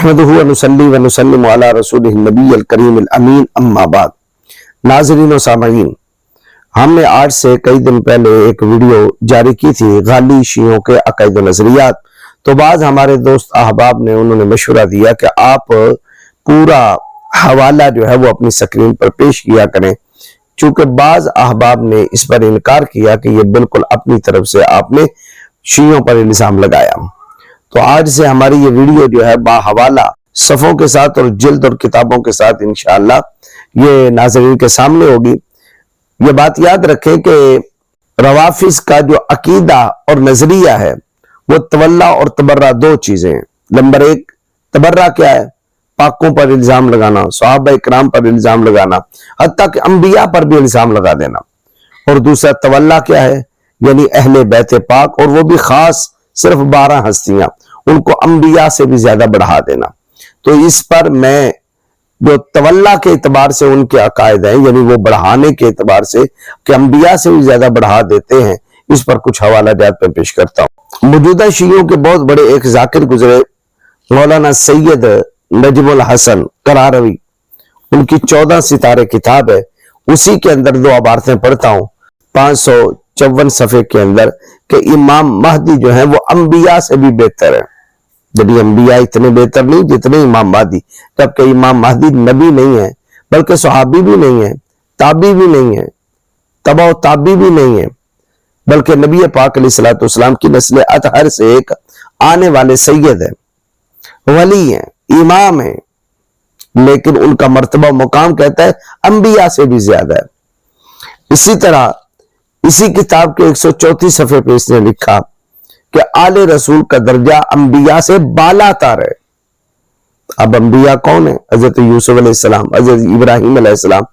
नहमदुहु व नुसल्ली व नुसल्लिमु अला रसूलिहिन नबिय्यिल करीमिल अमीन अम्मा बाद। नाज़रीन व सामईन, हमने आज से कई दिन पहले एक वीडियो जारी की थी गाली शियों के अक़ीद व नज़रियात। तो बाद हमारे दोस्त अहबाब ने उन्होंने मशवरा दिया कि आप पूरा हवाला जो है वो अपनी स्क्रीन पर पेश किया करें, चूंकि बाज अहबाब ने इस पर इनकार किया कि ये बिल्कुल अपनी तरफ से आपने शियों पर इल्जाम लगाया। तो आज से हमारी ये वीडियो जो है बाहवाला सफ़ों के साथ और जिल्द और किताबों के साथ इंशाअल्लाह ये नाज़रीन के सामने होगी। ये बात याद रखें कि रवाफिज का जो अकीदा और नजरिया है वो तवल्ला और तबर्रा दो चीजें हैं। नंबर एक, तबर्रा क्या है? पाकों पर इल्जाम लगाना, सहाबा इकराम पर इल्जाम लगाना, हत्ता कि अंबिया पर भी इल्जाम लगा देना। और दूसरा तवल्ला क्या है? यानी अहले बैत पाक, और वो भी खास सिर्फ 12 हस्तियां, उनको अंबिया से भी ज्यादा बढ़ा देना। तो इस पर मैं जो तवल्ला के एतबार से उनके अकायद हैं, यानी वो बढ़ाने के एतबार से कि अंबिया से भी ज्यादा बढ़ा देते हैं, इस पर कुछ हवाला जात पे पेश करता हूँ। मौजूदा शियों के बहुत बड़े एक जाकिर गुजरे मौलाना सैयद नजमुल हसन करारवी, उनकी 14 सितारे किताब है, उसी के अंदर दो अबारतें पढ़ता हूँ 554 सफ़े के अंदर कि इमाम महदी जो है वो अंबिया से भी बेहतर है। यदि अंबिया इतने बेहतर नहीं जितने इमाम महदी, जबकि इमाम महदी नबी नहीं है, बल्कि सहाबी भी नहीं है, ताबी भी नहीं है, तबा ताबी भी नहीं है, बल्कि नबी पाक अलैहिस्सलातु वस्सलाम की नस्ल अतहर से एक आने वाले सैयद है, वली है, इमाम है, लेकिन उनका मर्तबा मुकाम कहता है अंबिया से भी ज्यादा है। इसी तरह इसी किताब के 134 सफ़े पे इसने लिखा कि आले रसूल का दर्जा अंबिया से बालातर है। अब अंबिया कौन है? हजरत यूसुफ अलैहिस्सलाम, हजरत इब्राहिम अलैहिस्सलाम,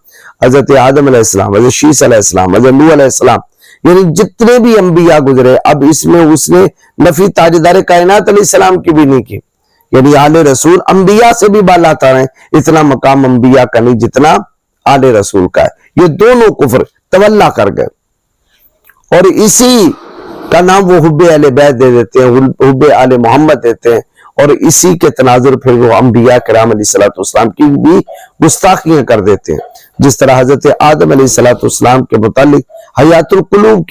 हजरत आदम अलैहिस्सलाम, हजरत शीस अलैहिस्सलाम, हजरत नूह अलैहिस्सलाम, यानी जितने भी अंबिया गुजरे। अब इसमें उसने नफी ताजदार कायनात अलैहिस्सलाम की भी नहीं की, यानी आले रसूल अंबिया से भी बालातर है। इतना मकाम अंबिया का नहीं जितना आले रसूल का है। ये दोनों कुफ्र तवल्ला कर गए और इसी का नाम वो हुब्बे आले बैत दे देते हैं, हुब्बे आले मोहम्मद देते हैं, और इसी के तनाजुर फिर वो अंबिया किराम अलैहिस्सलातु वस्सलाम की भी गुस्ताखियां कर देते हैं। जिस तरह हजरत आदम अलैहिस्सलातु वस्सलाम के मुतालिक हयातुल कुलूब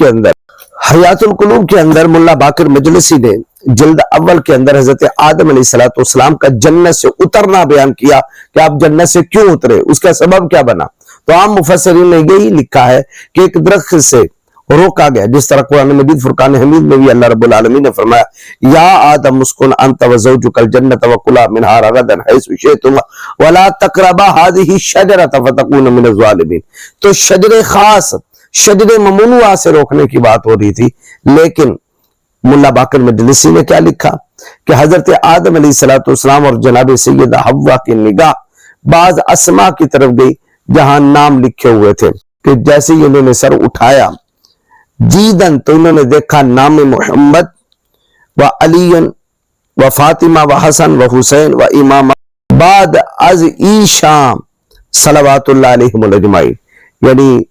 के अंदर मुल्ला बाकिर मजलिसी ने जिल्द अव्वल के अंदर हजरत आदम अलैहिस्सलातु वस्सलाम का जन्नत से उतरना बयान किया कि आप जन्नत से क्यों उतरे, उसका सबब क्या बना। तो आम मुफस्सिरीन ने यही लिखा है कि एक दरख्त से रोका गया, जिस तरह कुरान मजीद फुरकान हमीद में भी अल्लाह रब्बुल आलमीन ने फरमाया, या आदम मुस्कुन अंत व ज़ौजुकल जन्नत व कुला मिनहा रगदन हैसु शि'तुम वला तक़रबा हाज़िही शजरत फतकूना मिनज़ ज़ालिमीन। तो शजरे खास, शजरे ममनुआ से रोकने की बात हो रही थी, लेकिन मुल्ला बाकिर मजलिसी ने क्या लिखा कि हजरत आदम अलैहिस्सलातु वस्सलाम और जनाब सैयदा हव्वा की निगाह बाज अस्मा की तरफ गई जहां नाम लिखे हुए थे, कि जैसे ही उन्होंने सर उठाया जीदन तो उन्होंने देखा नाम मोहम्मद व अलीन व फातिमा व हसन व हुसैन व इमाम बाद अज ईशा सलवातुल्लाह अलैहिम अजमाइन, यानी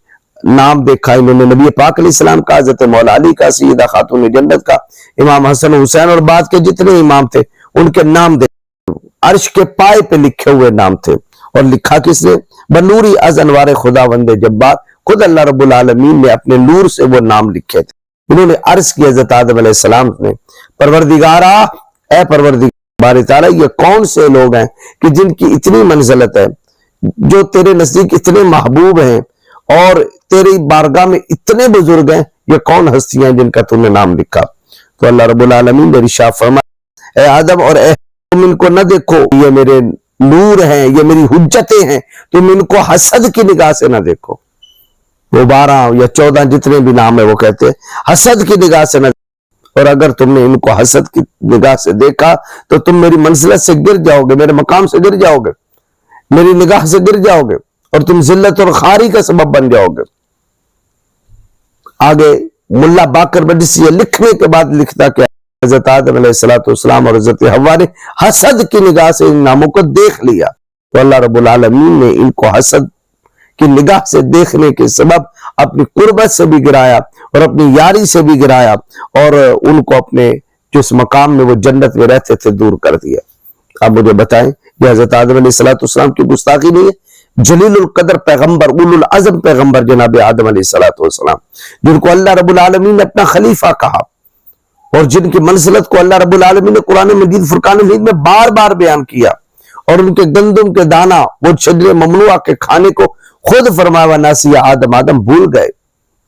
नाम देखा इन्होंने नबी पाक अलैहिस्सलाम का, हजरत मौला अली का, सैयदा खातून जन्नत का, इमाम हसन हुसैन और बाद के जितने इमाम थे उनके नाम देखे, अर्श के पाए पे लिखे हुए नाम थे। और लिखा किसने? बनूरी अज अनवार खुदा वंदे जब्बार, खुद अल्लाह रब्बुल आलमीन ने अपने नूर से वो नाम लिखे थे। इन्होंने अर्ज किया हज़रत आदम अलैहिस्सलाम ने, परवरदिगारा, ए परवरदिगार ताला, ये कौन से लोग हैं कि जिनकी इतनी मंजिलत है, जो तेरे नजदीक इतने महबूब हैं और तेरी बारगाह में इतने बुजुर्ग हैं, ये कौन हस्तियां हैं जिनका तुमने नाम लिखा। तो अल्लाह रब्बुल आलमीन ने इरशाद फरमाया, ए आदम और ए तुम इनको न देखो, ये मेरे नूर हैं, ये मेरी हुज्जतें हैं, तुम इनको हसद की निगाह से न देखो। वो 12 या 14 जितने भी नाम है वो कहते हैं हसद की निगाह से न, और अगर तुमने इनको हसद की निगाह से देखा तो तुम मेरी मंजिलत से गिर जाओगे, मेरे मकाम से गिर जाओगे, मेरी निगाह से गिर जाओगे, और तुम जिल्लत और खारी का सबब बन जाओगे। आगे मुल्ला बाकर मजलिसी लिखने के बाद लिखता क्या, हजरत आदम अलैहिस्सलातु वस्सलाम और हजरत हव्वा ने हसद की निगाह से इन नामों को देख लिया, तो अल्लाह रब्बुल आलमीन ने इनको हसद की निगाह से देखने के सबब अपनी कुर्बत से भी गिराया और अपनी यारी से भी गिराया, और उनको अपने जिस मकाम में वो जन्नत में रहते थे दूर कर दिया। آپ مجھے بتائیں یہ حضرت آدم علیہ السلام کی گستاخی نہیں ہے؟ جلیل القدر پیغمبر، اول العزم پیغمبر جناب آدم علیہ السلام، جن کو اللہ رب العالمین نے اپنا خلیفہ کہا اور جن کی منزلت کو اللہ رب العالمین نے قرآن مجید فرقان مجید میں بار بار بیان کیا، اور ان کے گندم کے دانہ وہ شجر ممنوعہ کے کھانے کو خود فرمایا ناسی آدم بھول گئے۔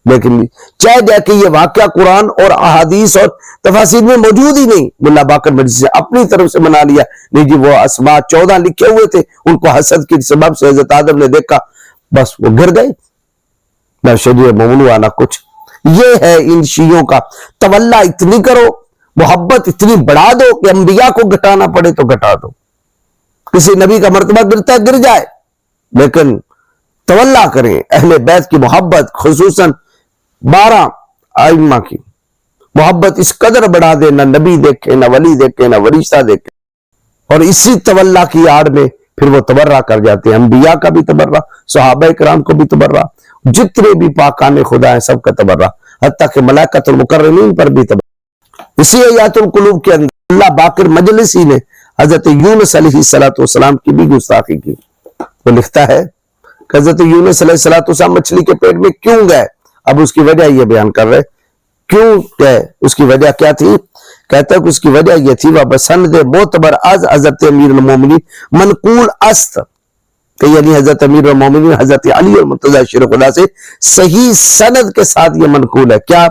لیکن چاہے جائے کہ یہ واقعہ قرآن اور احادیث اور تفاسیر میں موجود ہی نہیں، ملا باقر مجلس نے اپنی طرف سے بنا لیا، نہیں جی وہ اسماء 14 لکھے ہوئے تھے، ان کو حسد کی سبب سے حضرت آدم نے دیکھا، بس وہ گر گئے، نہ شجر ممنوعہ نہ کچھ۔ یہ ہے ان شیعوں کا تولا اتنی کرو، محبت اتنی بڑھا دو کہ انبیاء کو گھٹانا پڑے تو گھٹا دو، کسی نبی کا مرتبہ گرتا ہے گر جائے، لیکن تولا کریں اہل بیت کی محبت، خصوصاً 12 ائمہ کی محبت اس قدر بڑھا دے، نہ نبی دیکھے نہ ولی دیکھے نہ وریثہ دیکھے، اور اسی تولا کی آڑ میں پھر وہ تبرہ کر جاتے ہیں، انبیاء کا بھی تبرہ، صحابہ کرام کو بھی تبرہ، جتنے بھی پاکان خدا ہیں سب کا تبرہ، حتیٰ کہ ملائکۃ المکرمین پر بھی تبرہ۔ اسی آیات القلوب کے اندر اللہ باقر مجلسی نے حضرت یونس علیہ السلام کی بھی گستاخی کی۔ وہ لکھتا ہے کہ حضرت یونس علیہ السلام مچھلی کے پیٹ میں کیوں گئے؟ اب اس کی وجہ یہ بیان کر رہے، کیوں گئے، اس کی وجہ کیا تھی؟ کہتا ہے کہ اس کی وجہ یہ تھی وَبَسَنْدِ مُعْتَبَرْ از حضرت امیر المومنین منقول است، کہ یعنی حضرت امیر المومنین حضرت علی المرتضی شیر خدا سے صحیح سند کے ساتھ یہ منقول ہے، کیا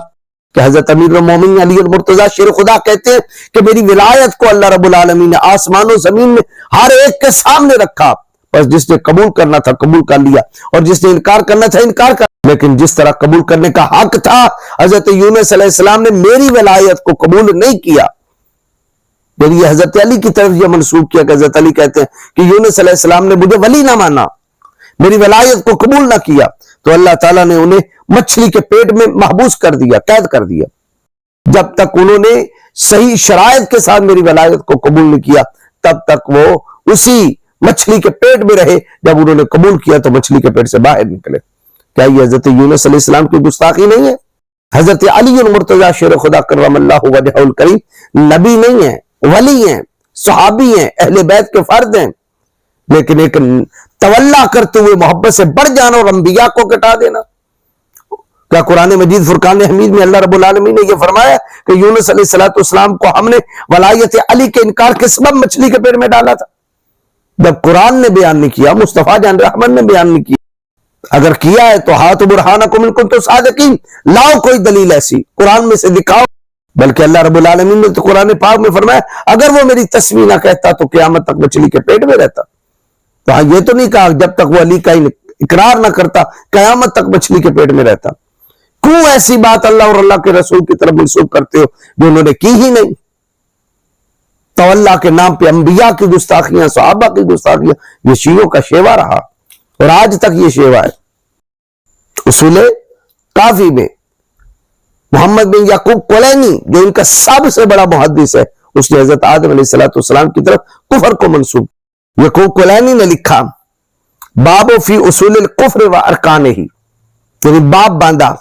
کہ حضرت امیر المومنین علی المرتضی شیر خدا کہتے ہیں کہ میری ولایت کو اللہ رب العالمین نے آسمان و زمین میں ہر ایک کے سامنے رکھا، بس جس نے قبول کرنا تھا قبول کر لیا، اور جس نے انکار کرنا تھا انکار کر، لیکن جس طرح قبول کرنے کا حق تھا حضرت یونس علیہ السلام نے میری ولایت کو قبول نہیں کیا۔ یعنی یہ حضرت علی کی طرف یہ منسوب کیا کہ حضرت علی کہتے ہیں کہ یونس علیہ السلام نے مجھے ولی نہ مانا، میری ولایت کو قبول نہ کیا، تو اللہ تعالیٰ نے انہیں مچھلی کے پیٹ میں محبوس کر دیا، قید کر دیا، جب تک انہوں نے صحیح شرائط کے ساتھ میری ولایت کو قبول نہیں کیا تب تک وہ اسی مچھلی کے پیٹ میں رہے، جب انہوں نے قبول کیا تو مچھلی کے پیٹ سے باہر نکلے۔ کیا یہ حضرت یونس علیہ السلام کی گستاخی نہیں ہے؟ حضرت علی المرتضی شیر خدا کرم اللہ وجہہ الکریم نبی نہیں ہیں، ولی ہیں، صحابی ہیں، اہل بیت کے فرد ہیں، لیکن ایک تولا کرتے ہوئے محبت سے بڑھ جانا اور انبیاء کو گھٹا دینا۔ کیا قرآن مجید فرقان حمید میں اللہ رب العالمین نے یہ فرمایا کہ یونس علیہ السلام کو ہم نے ولایت علی کے انکار کے سبب مچھلی کے پیٹ میں ڈالا تھا؟ جب قرآن نے بیان نہیں کیا، مصطفیٰ جان رحمن نے بیان نہیں کیا، اگر کیا ہے تو ہاتھ برہانکم ان کنتم صادقین، لاؤ کوئی دلیل ایسی قرآن میں سے دکھاؤ۔ بلکہ اللہ رب العالمین نے تو قرآن پاک میں فرمایا اگر وہ میری تسبیح نہ کہتا تو قیامت تک مچھلی کے پیٹ میں رہتا۔ تو ہاں یہ تو نہیں کہا جب تک وہ علی کا اقرار نہ کرتا قیامت تک مچھلی کے پیٹ میں رہتا۔ کیوں ایسی بات اللہ اور اللہ کے رسول کی طرف منسوب کرتے ہو جو انہوں نے کی ہی نہیں؟ تو اللہ کے نام پہ انبیاء کی گستاخیاں، صحابہ کی گستاخیاں، یہ شیعوں کا شیوا رہا اور آج تک یہ شیوا ہے۔ اصول کافی میں محمد بن یعقوب کلینی جو ان کا سب سے بڑا محدث ہے، اس نے حضرت آدم علیہ السلام کی طرف کفر کو منسوب، یعقوب کلینی نے لکھا باب فی اصول الکفر و ارکانہ، یعنی باب باندھا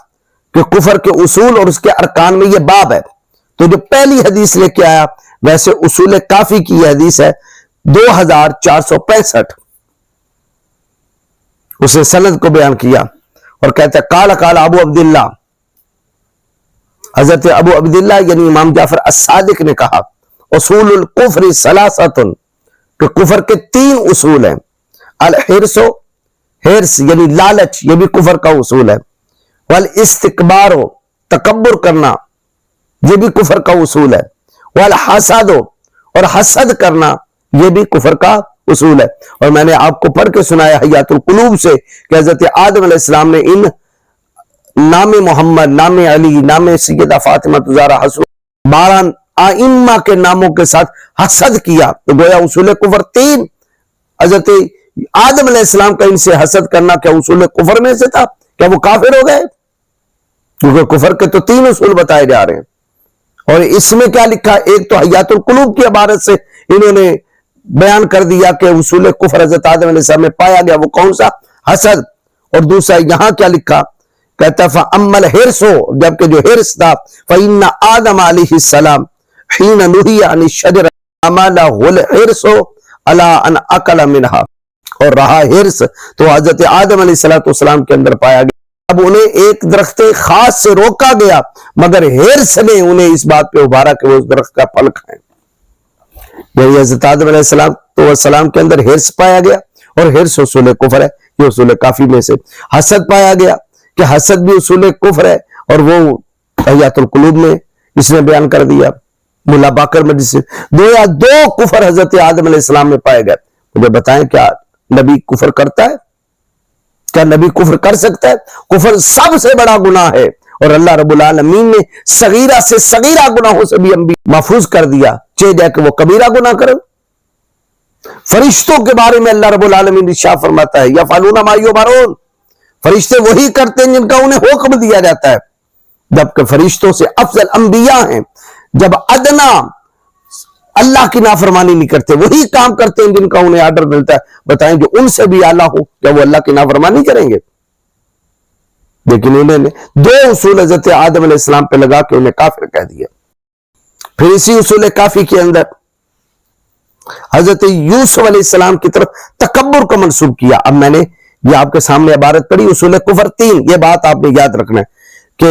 کہ کفر کے اصول اور اس کے ارکان میں یہ باب ہے۔ تو جو پہلی حدیث لے کے آیا، ویسے اصول کافی کی یہ حدیث ہے 2465، اسے سند کو بیان کیا اور کہتا ہے قال ابو عبداللہ، حضرت ابو عبداللہ یعنی امام جعفر الصادق نے کہا اصول الکفر ثلاثۃ، کہ کفر کے 3 اصول ہیں، الحرص، حرص یعنی لالچ، یہ بھی کفر کا اصول ہے، والاستکبار، تکبر کرنا، یہ بھی کفر کا اصول ہے، والحسد، اور حسد کرنا، یہ بھی کفر کا اصول ہے۔ اور میں نے آپ کو پڑھ کے سنایا حیات القلوب سے کہ حضرت آدم علیہ السلام نے ان نام محمد، نام علی، نام سیدہ فاطمہ زہرا، حسن 12 ائمہ کے ناموں کے ساتھ حسد کیا، تو گویا اصول کفر 3، حضرت آدم علیہ السلام کا ان سے حسد کرنا کیا اصول کفر میں سے تھا؟ کیا وہ کافر ہو گئے؟ کیونکہ کفر کے تو 3 اصول بتائے جا رہے ہیں، اور اس میں کیا لکھا؟ ایک تو حیات القلوب کی عبارت سے انہوں نے بیان کر دیا کہ اصول کفر حضرت آدم علیہ السلام میں پایا گیا، وہ کون سا؟ حسد۔ اور دوسرا یہاں کیا لکھا؟ کہتا فَأَمَّا الْحِرْصُ، جبکہ جو حرص تھا، فَإِنَّ آدم علیہ السلام حین نہی عن الشجرۃ अमलहुल हिर्सु अला अन अकल मिनहा, और रहा हिर्स तो हजरत आदम अलैहिस्सलाम के अंदर पाया गया। अब उन्हें एक दरख्त खास से रोका गया, मगर हिर्स ने उन्हें इस बात पे उभारा कि वो उस दरख्त का फल खाएं। यही हजरत आदम अलैहिस्सलाम के अंदर हिर्स पाया गया, और हिर्स उसूल कुफर है, ये उसूल काफी में से। हसद पाया गया कि हसद भी उसूल कुफर है, और वो तहियातुल कुलूब में इसने बयान कर दिया। मुल्ला बाकर में जिससे दो कुफर हजरत आदम अलैहिस्सलाम में पाए गए। मुझे बताएं, क्या नबी कुफर करता है? क्या नबी कुफर कर सकता है? कुफर सबसे बड़ा गुनाह है, और अल्लाह रब्बुल आलमीन ने सगीरा से सगीरा गुनाहों से भी महफूज कर दिया, चाहे जाके वो कबीरा गुनाह करे। फरिश्तों के बारे में अल्लाह रब्बुल आलमीन इरशाद फरमाता है, यफअलूना मा युमरून, फरिश्ते वही करते हैं जिनका उन्हें हुक्म दिया जाता है, जबकि फरिश्तों से अफजल अंबिया हैं। जब अदना अल्लाह की नाफरमानी नहीं करते, वही काम करते हैं जिनका उन्हें आर्डर मिलता है। बताएं, जो उनसे भी आला हो, क्या वो अल्लाह की नाफरमानी करेंगे? लेकिन उन्होंने दो उसूल हजरत आदम अलैहिस्सलाम पे लगा के उन्हें काफिर कह दिया। फिर इसी उसूल काफी के अंदर हजरत यूसुफ अलैहिस्सलाम की तरफ तकब्बुर को मंसूब किया। अब मैंने ये आपके सामने इबारत पढ़ी, उसूल कुफर 3, ये बात आपने याद रखना है कि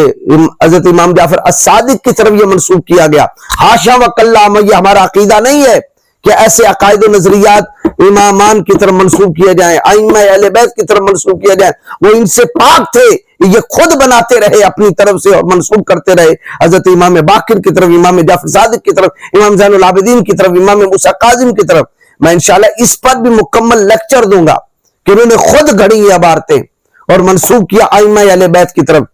हजरत इमाम जाफर as-सादिक की तरफ ये मंसूब किया गया। हाशा व कल्ला, ये हमारा अकीदा नहीं है कि ऐसे अकायद व नजरियात इमामान की तरफ मंसूब किए जाएं, आइम्मा अहले बैत की तरफ मंसूब किए जाएं। वो इनसे पाक थे, ये खुद बनाते रहे अपनी तरफ से और मंसूब करते रहे। हजरत इमाम बाकिर की तरफ, इमाम जाफर सादिक की तरफ, इमाम ज़ैनुल आबिदीन की तरफ, इमाम मूसा काज़िम की तरफ। मैं इंशाल्लाह इस पर भी मुकम्मल लेक्चर दूंगा कि उन्होंने खुद घड़ी ये इबारतें और मंसूब किया आइम्मा अहले बैत की तरफ,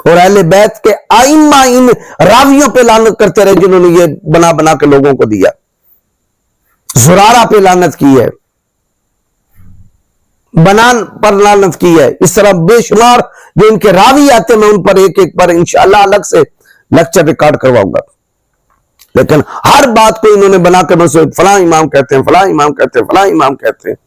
और अहले बैत के आइम्मा इन रावियों पे लानत करते रहे जिन्होंने ये बना बना के लोगों को दिया। जुरारा पे लानत की है, बनान पर लानत की है। इस तरह बेशुमार जो इनके रावी आते, मैं उन पर एक एक पर इंशाअल्लाह अलग से लेक्चर रिकॉर्ड करवाऊंगा। लेकिन हर बात को इन्होंने बनाकर बस फलां इमाम कहते हैं, फलां इमाम कहते हैं, फलां इमाम कहते हैं।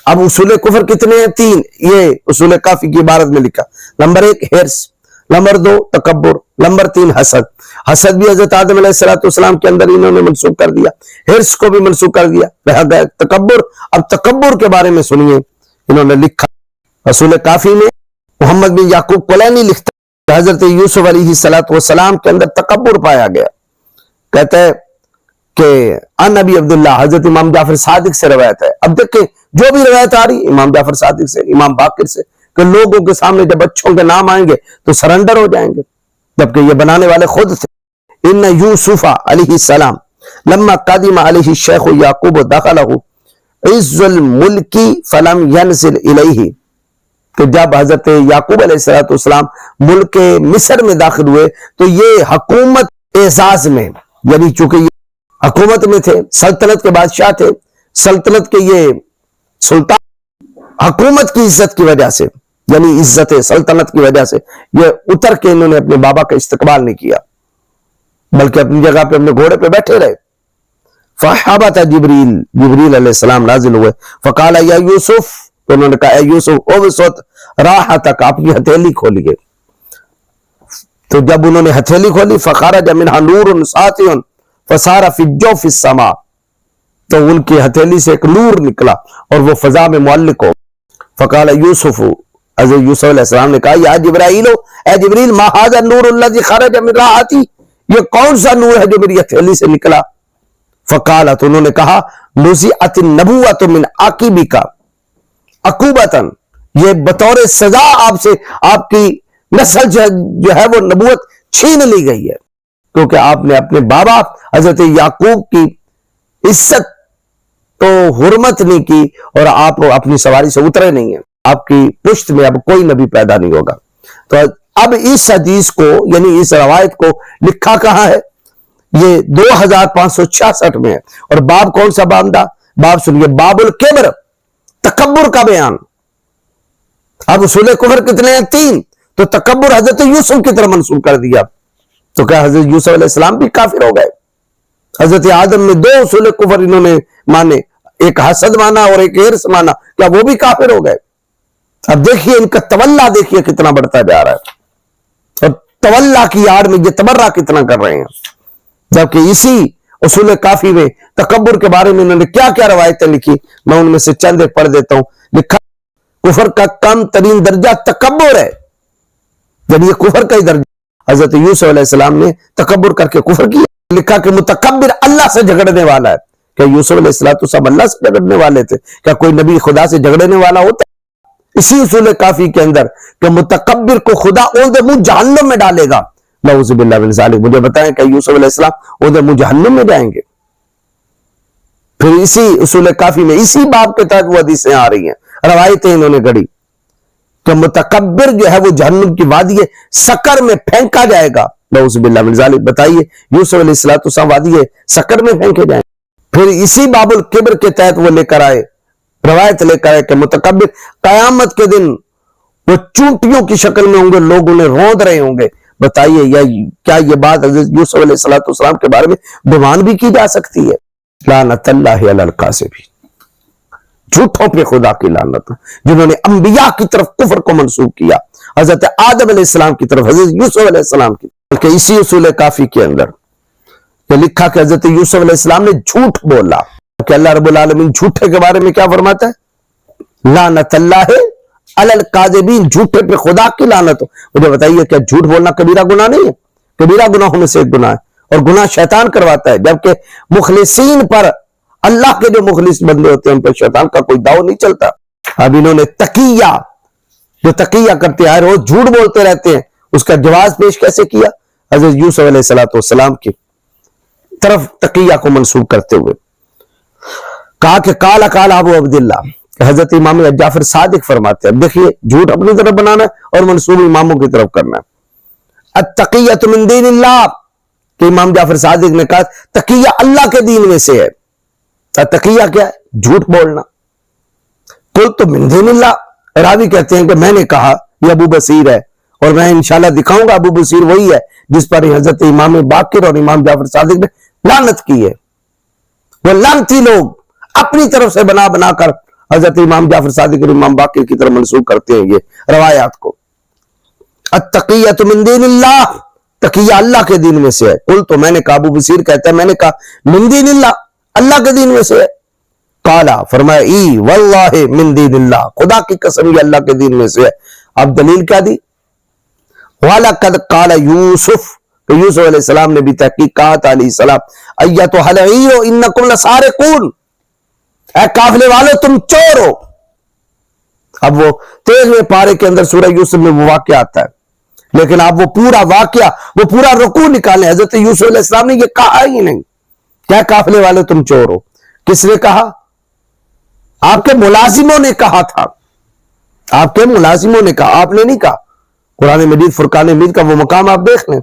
अब उसूल कुफर कितने हैं? 3। ये उसूल काफी की इबारत में लिखा। नंबर 1 हिर्स, नंबर 2 तकब्बुर, नंबर 3 हसद। हसद भी हजरत आदम अलैहिस्सलाम के अंदर इन्होंने मंसूब कर दिया, हिर्स को भी मंसूब कर दिया, रह गया तकब्बुर। अब तकब्बुर के बारे में सुनिए, इन्होंने लिखा उसूल काफी में। मोहम्मद बिन याकूब कुलैनी लिखता है हजरत यूसुफ अलैहिस्सलाम के अंदर तकब्बुर पाया गया। कहते हैं कि अन नबी अब्दुल्लाह, हजरत इमाम जाफर सादिक से रवायत है। अब देखें, जो भी रवायत आ रही इमाम जाफर सादिक से, इमाम बाकिर से, कि लोगों के सामने जब बच्चों के नाम आएंगे तो सरेंडर हो जाएंगे, जबकि ये बनाने वाले खुद थे। इन्ना यूसुफा अलैहिस्सलाम लम्मा कादिमा अलैहि शेख याकूब दखलहु इज्जुल मुल्की फलम यनजिल इलैहि, कि जब हजरत याकूब अलैहिस्सलाम मुल्क मिस्र में दाखिल हुए तो ये हुकूमत एजाज में, यानी चूंकि ये हुकूमत में थे, सल्तनत के बादशाह थे, सल्तनत के ये सुल्तान, हुकूमत की इज्जत की वजह से, यानी इज्जत सल्तनत की वजह से ये उतर के इन्होंने अपने बाबा का इस्तकबाल नहीं किया, बल्कि अपनी जगह पे अपने घोड़े पे बैठे रहे। फहाबत जिब्रील अलैहिस्सलाम नाजिल हुए। फकाला या यूसुफ, तो उन्होंने कहा यूसुफ ओवसत राहतक, आपकी हथेली खोलिए। तो जब उन्होंने हथेली खोली, फखारज मिनहा नूरुन सातियुन फसारा फी जौफिस समा, तो उनकी हथेली से एक नूर निकला और वो फजा में मुअल्लिक हो। फकाला यूसुफ, हज़रत यूसुफ अलैहिस्सलाम ने कहा या जिब्राइलो, ए जिब्रील, मा हाज़ा नूरुल्लज़ी खरज मिन राहती, ये कौन सा नूर है जो मेरी हथेली से निकला? फकाला, तो उन्होंने कहा नुज़िअतिन नबुव्वतु मिन आकिबिका अकूबतन, ये बतौर सजा आपसे आपकी नस्ल जो है वो नबूवत छीन ली गई है, क्योंकि आपने अपने बाबा हजरत याकूब की इज्जत तो हुर्मत नहीं की और आप अपनी सवारी से उतरे नहीं है। आपकी पुश्त में अब कोई नबी पैदा नहीं होगा। तो अब इस हदीस को, यानी इस रवायत को लिखा कहां है? ये 2566 में है। और बाब कौन सा बांधा? बाब सुनिए, बाबुल किब्र, तकब्बुर का बयान। अब उसूल कुफर कितने हैं? 3। तो तकब्बुर हजरत यूसुफ की तरफ मंसूब कर दिया। तो क्या हजरत यूसुफ अलैहिस्सलाम भी काफिर हो गए? हजरत आदम में 2 उसूल कुफर इन्होंने माने, एक हसद माना और एक हिर्स माना, क्या वो भी काफिर हो गए? अब देखिए इनका तवल्ला, देखिए कितना बढ़ता जा रहा है, और तवल्ला की आड़ में ये तबर्रा कितना कर रहे हैं। جبکہ اسی اصول کافی میں تکبر کے بارے میں انہوں نے کیا کیا روایتیں لکھی، میں ان میں سے چند ایک پڑھ دیتا ہوں۔ لکھا کفر کا کم ترین درجہ تکبر ہے، جب یہ کفر کا ہی درجہ۔ حضرت یوسف علیہ السلام نے تکبر کر کے کفر کیا۔ لکھا کہ متکبر اللہ سے جھگڑنے والا ہے۔ کیا یوسف علیہ السلام اللہ سے جھگڑنے والے تھے؟ کیا کوئی نبی خدا سے جھگڑنے والا ہوتا ہے؟ اسی اصول کافی کے اندر کہ متکبر کو خدا اوندے منہ جہنم میں ڈالے گا، نعوذ باللہ من ذالک۔ مجھے بتائیں کہ یوسف علیہ السلام اوندے منہ جہنم میں جائیں گے؟ پھر اسی اصول کافی میں اسی باب کے تحت وہ حدیثیں آ رہی ہیں، روایتیں انہوں نے گڑی کہ متکبر جو ہے وہ جہنم کی وادی سکر میں پھینکا جائے گا، نعوذ باللہ من ذالک۔ بتائیے یوسف علیہ السلام وادی سکر میں پھینکے جائیں گے؟ پھر اسی باب الکبر کے تحت وہ لے کر آئے، روایت لے کر آئے کہ متکبر قیامت کے دن وہ چونٹیوں کی شکل میں ہوں گے، لوگ انہیں روند رہے ہوں گے۔ بتائیے کیا یہ بات حضرت یوسف علیہ السلام کے بارے میں گمان بھی کی جا سکتی ہے؟ لعنت اللہ علی الکاذبین، جھوٹوں پہ خدا کی لعنت، جنہوں نے انبیاء کی طرف کفر کو منسوب کیا، حضرت آدم علیہ السلام کی طرف، حضرت یوسف علیہ السلام کی طرف۔ بلکہ اسی اصول کافی کے اندر یہ لکھا کہ حضرت یوسف علیہ السلام نے جھوٹ بولا، کہ اللہ رب العالمین جھوٹے کے بارے میں کیا فرماتا ہے؟ لعنت اللہ علی الکاذبین، جھوٹے پہ خدا کی لعنت ہو۔ مجھے بتائیے کیا جھوٹ بولنا کبیرہ گناہ نہیں ہے؟ کبیرہ گناہوں میں سے ایک گناہ ہے، اور گناہ شیطان کرواتا ہے، جبکہ مخلصین پر، اللہ کے جو مخلص بندے ہوتے ہیں ان پر شیطان کا کوئی داؤ نہیں چلتا۔ اب انہوں نے تقیہ، جو تقیہ کرتے ہیں روز جھوٹ بولتے رہتے ہیں، اس کا جواز پیش کیسے کیا؟ حضرت یوسف علیہ السلام کی طرف تقیہ کو منسوب کرتے ہوئے کہا کہ کالا کالا ابو عبداللہ، حضرت امام جعفر صادق فرماتے ہیں۔ اب دیکھیے جھوٹ اپنی طرف بنانا ہے اور منسوب اماموں کی طرف کرنا ہے۔ التقیۃ من دین اللہ، کہ امام جعفر صادق نے کہا تقیہ اللہ کے دین میں سے ہے۔ تقیہ کیا ہے؟ جھوٹ بولنا۔ قلت من دین اللہ، راوی کہتے ہیں کہ میں نے کہا یہ ابو بصیر ہے، اور میں انشاءاللہ دکھاؤں گا ابو بصیر وہی ہے جس پر حضرت امام باقر اور امام جعفر صادق نے لعنت کی ہے۔ وہ لعنتی لوگ اپنی طرف سے بنا بنا کر حضرت امام جعفر صادق اور امام باقر کی طرف منسوب کرتے ہیں یہ روایات کو۔ التقیۃ من دین اللہ، تقیہ اللہ کے دین میں سے ہے۔ قل تو میں نے کہا، ابو بصیر کہتا ہے میں نے کہا من دین اللہ، اللہ کے دین میں سے ہے۔ قالا، فرمایا ای واللہ من دین اللہ، خدا کی قسم یہ اللہ کے دین میں سے ہے۔ اب دلیل کیا دی؟ وَلَقَدْ قَالَ یوسف، کہ یوسف علیہ السلام نے بھی تحقیق کہا تھا علیہ السلام، ایتھا العیر انکم لسارقون، اے قافلے والو تم چور ہو۔ اب وہ 13ویں پارے کے اندر سورہ یوسف میں وہ واقعہ آتا ہے، لیکن آپ وہ پورا واقعہ، وہ پورا رکوع نکالیں۔ حضرت یوسف علیہ السلام نے یہ کہا ہی نہیں، کیا قافلے والے تم چور ہو؟ کس نے کہا؟ آپ کے ملازموں نے کہا تھا، آپ کے ملازموں نے کہا، آپ نے نہیں کہا۔ قرآن مجید فرقان حمید کا وہ مقام آپ دیکھ لیں۔